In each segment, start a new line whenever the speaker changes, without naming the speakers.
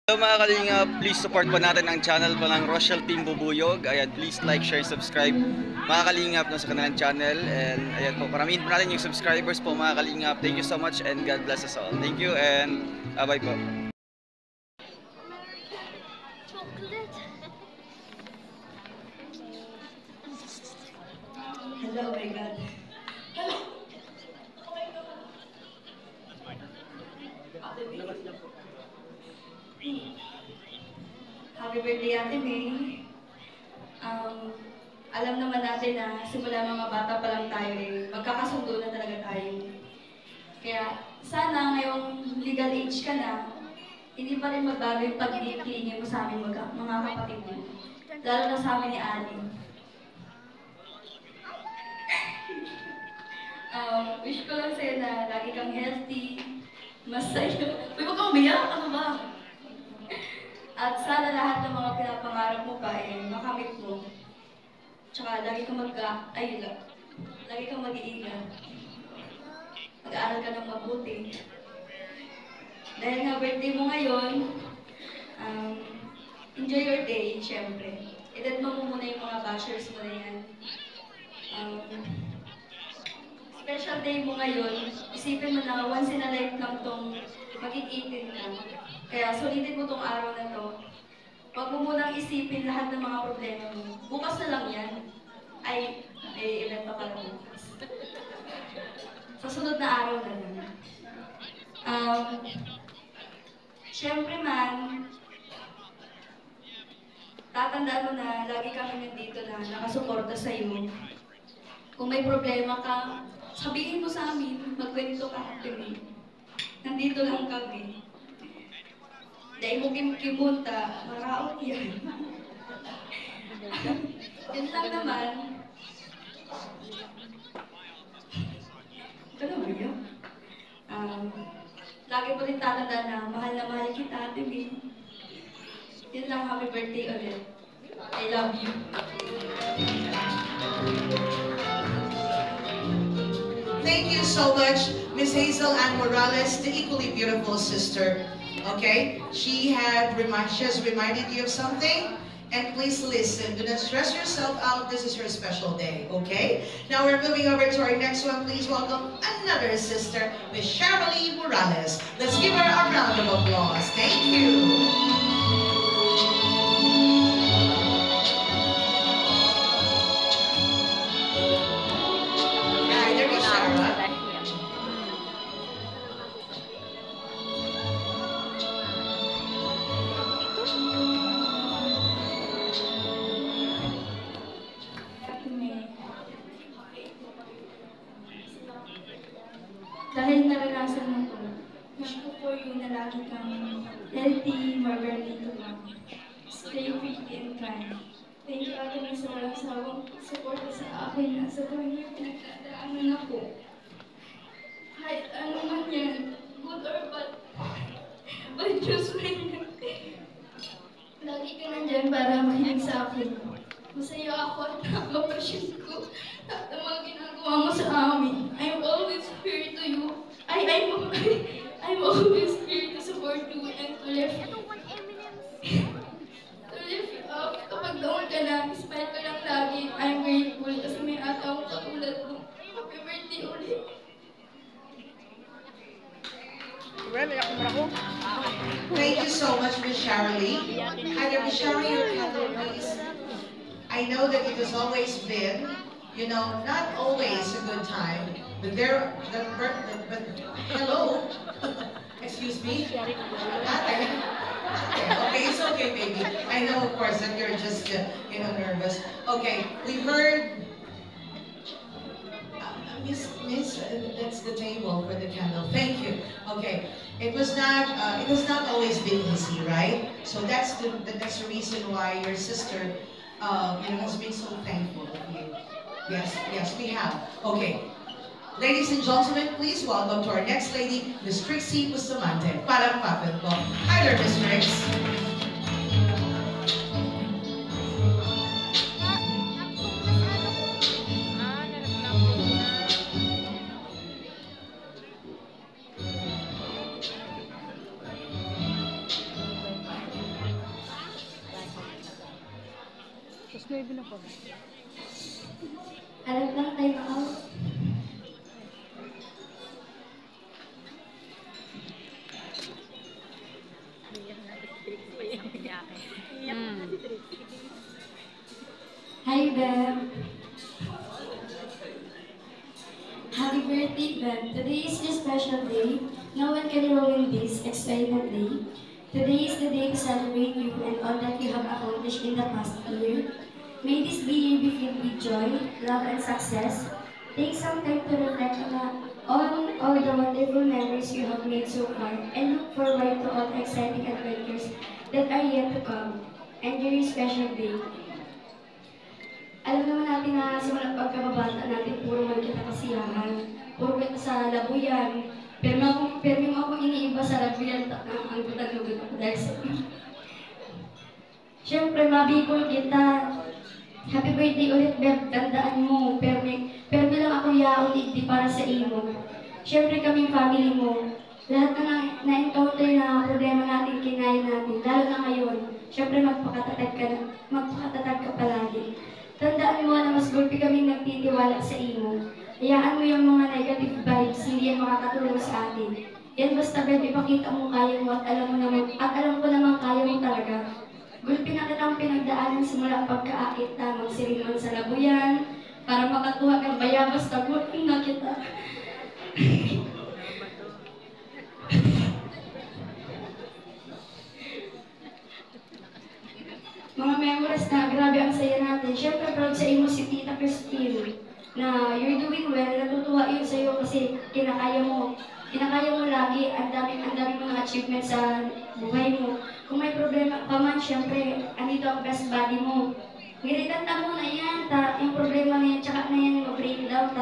Hello mga kalingap, please support po natin ang channel po ng Rochelle Team Bubuyog. Ayan, please like, share, subscribe mga kalingap no, sa kanilang channel. And ayan po, paramihin po natin yung subscribers po mga kalingap. Thank you so much and God bless us all. Thank you and bye-bye po.
Hello, oh my God. Hello. Happy birthday, Ate May. Alam naman natin na simula mga bata pa lang tayo magkakasundo na talaga tayo. Kaya sana ngayong legal age ka na, hindi pa rin magbago yung pag-ibig mo sa amin mga kapatid mo. Lalo na sa amin ni Ali. Wish ko lang sa'yo na lagi kang healthy, masaya. Uy, huwag kang umiyak! Ano ba? At sana lahat ng mga pinapangarap mo pa makamit mo. Tsaka lagi kang lagi kang mag-iingat. Mag-aaral ka ng mabuti. Dahil nga birthday mo ngayon, enjoy your day, syempre. Edad mo muna yung mga bashers mo na yan. Special day mo ngayon, isipin mo na once in a life lang tong maging 18 ka. Kaya sulitin mo tong araw na to. Huwag mo munang isipin lahat ng mga problema mo. Bukas na lang yan. Ay, may event pa pala bukas. Sa sunod na araw na lang. Siyempre man, tatandaan mo na lagi kami nandito na nakasuporta sa iyo. Kung may problema ka, sabihin mo sa amin, magkwento ka kami. Nandito lang kami. Dahil mo kimunta, maraot yan. Yan lang naman. Ito naman yun. Lagi mo rin tatandaan na mahal kita, Ate May. Yan lang, happy birthday ulit. I love you.
Thank you so much, Miss Hazel Ann Morales, the equally beautiful sister. Okay, she has reminded you of something, and please listen. Do not stress yourself out. This is your special day. Okay. Now we're moving over to our next one. Please welcome another sister, Miss Cherylee Morales. Let's give her a round of applause. Thank you.
Dahil naranasan mo to, wish ko for you na lagi kang healthy, margarito lang. Stay fit and kind. Thank you, Ate May, sa walang sawang support sa akin na sa tuwing may pinagdadaanan ako. Kahit ano man yan, good or bad, but just when lagi ka nandyan para makinig sa akin. Masaya ako at nakapasyon ko at ang mga ginagawa mo sa amin. I'm always here to you. I'm always here to support you and to lift you up. Kapag doon ka na, smile ka lang lagi. I'm grateful kasi may atang katulad mo. Happy birthday ulit.
Thank you so much, Miss Cherylee. Hi there, Miss Cherylee, your candle, please. I know that it has always been, not always a good time, but hello, excuse me, ate. Okay, it's okay, baby. I know, of course, that you're just, nervous. Okay, we heard, Miss, that's the table for the candle. Thank you. Okay, it has not always been easy, right? So that's the reason why your sister, has been so thankful of you. Yes, we have. Okay. Ladies and gentlemen, please welcome to our next lady, Miss Trixie Bustamante. Parang papel po. Hi there, Miss Trix.
9 na pa.
Alam lang time out. Hi, Beb. Happy birthday, Beb. Today is your special day. No one can ruin this excitement day. Today is the day to celebrate you and all that you have accomplished in the past year. May this be year be filled with joy, love, and success. Take some time to reflect on all the wonderful memories you have made so far and look forward to all the exciting adventures that are yet to come. Enjoy your special day. Alam naman natin na simula pagkababata natin, puro man kita kasiyahan, puro kita sa labuyan. Pero yung ako iniiba sa labuyan, ang tutag-lugod ako dahil sa Siyempre, mabikol kita. Happy birthday ulit, Beb. Tandaan mo. Pero lang ako yaon di para sa imo. Siyempre, kaming family mo. Lahat na-encounter na problema natin, kinaya natin. Lalo na ngayon. Siyempre, magpakatatag ka palagi. Tandaan mo na mas gulpi kaming nagtitiwala sa imo. Hayaan mo yung mga negative vibes, hindi yan makakatulong sa atin. Yan basta, Beb, ipakita mo kaya mo at alam ko naman kaya mo talaga. Gulpi na kitang pinagdaanan simula pagkaakit na magsiring man sa labuyan para makakuha ng bayabas na gulpi na kita. Mga memories na grabe ang saya natin. Siyempre, proud sa imo si Tita Christine na you're doing well. Natutuwa yun sa iyo kasi kinakaya mo. Kinakaya mo lagi. Ang dami mga achievements sa buhay mo. Kung may problema pa man, siyempre, andito ang best buddy mo. Ngirikanta mo na yan, yung problema na yan, tsaka na yan mag-breakdown,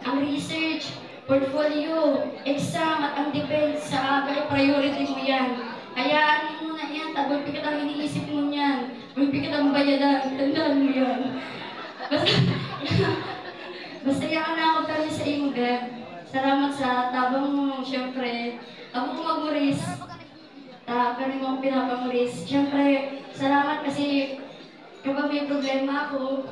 ang research, portfolio, exam, at ang defense sa agay, priority mo yan. Hayaan mo na yan, gulpi kitang iniisip mo yan. Gulpi kitang bayadan, tandaan mo yan. Basta yan na ako tayo sa imo, Beb. Salamat sa tabang mo, siyempre. Ako kung mag-muris, pero mo akong pinapamuris. Siyempre, salamat kasi kapag may problema ako,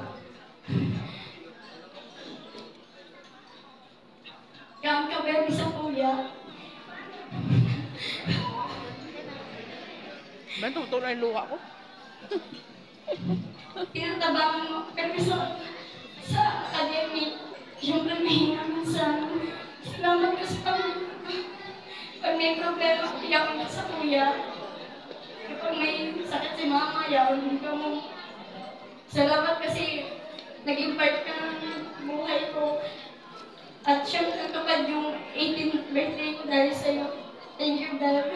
Beb, sa kuya.
Ba, tutulong yung luha ko?
Tinatabangan mo, pero sa academic, siyempre may naman sa salamat kasi pag may problema, iyak mo sa kuya. Kapag may sakit si mama, iyak ka mo. Salamat kasi nag-impart ka ng buhay ko. At siyempre natupad yung 18th birthday ko dahil sa'yo. Thank you, Beb.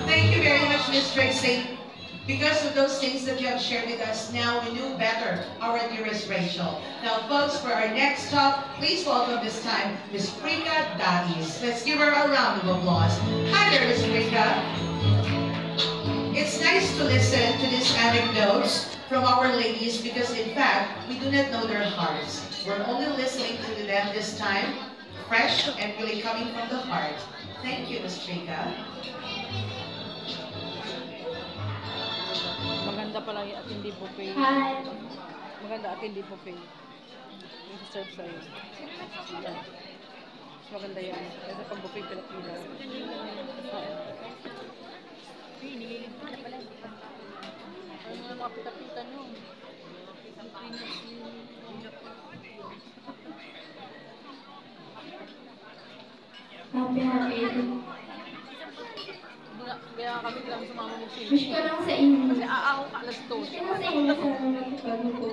Thank you very much, Miss Tracy. Because of those things that you have shared with us, now we knew better our dearest Rachel. Now, folks, for our next stop, please welcome this time Miss Frika Dagis. Let's give her a round of applause. Hi there, Miss Frika. It's nice to listen to these anecdotes from our ladies because, in fact, we do not know their hearts. We're only listening to them this time, fresh and really coming from the heart. Thank you, Miss Frika.
Maganda pala yung attendee buffet.
Hi.
Maganda attendee buffet. Yung serve sa'yo. Yan. Mas maganda yan. Kasi pag buffet Pilipinas. Ano yung mga pita-pita nyo?
Happy.
Kaya kami lang sumama mo siya.
Wish ko lang sa inyo.
Kasi aahaw ka alas 2.
Wish ko lang sa inyo sa natupad ko.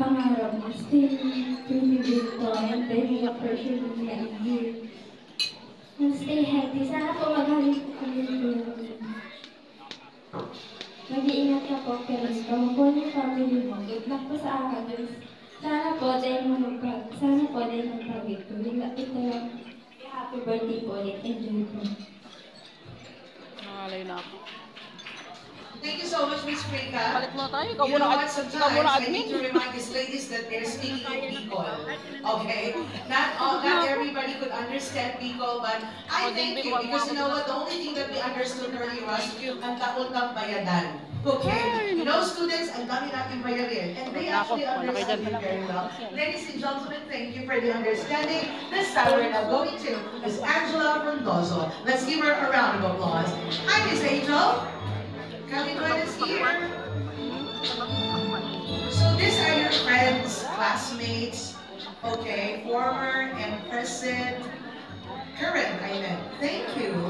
Pangarap mo, stay pretty ko and then yung pressure mo na i-year. Stay healthy. Sana po magaling po kami dito. Mag-iingat ka po, pero po yung family mo. Good luck po sa akin. Sana po dahil magpagod ko. Ito lang. Happy birthday po ulit. Enjoy po.
Nangalay na ako.
Thank you so much, Miss Frika.
Palit muna tayo. Ikaw
You know
muna,
what,
ikaw
sometimes
muna
I need to
admin.
remind these ladies that they're speaking in Bicol. Okay? Not everybody could understand Bicol, but I thank you because you know what, the only thing that we understood earlier was ang takot ng bayadan. Okay? You know, students, ang dami natin bayarin. And they actually understood it very well. Ladies and gentlemen, thank you for the understanding. This time we're now going to Miss Angela Frondoso. Let's give her a round of applause. Hi, Miss Angel. Can we join us here? So these are your friends, classmates, okay, former and present, current, I meant. Thank you.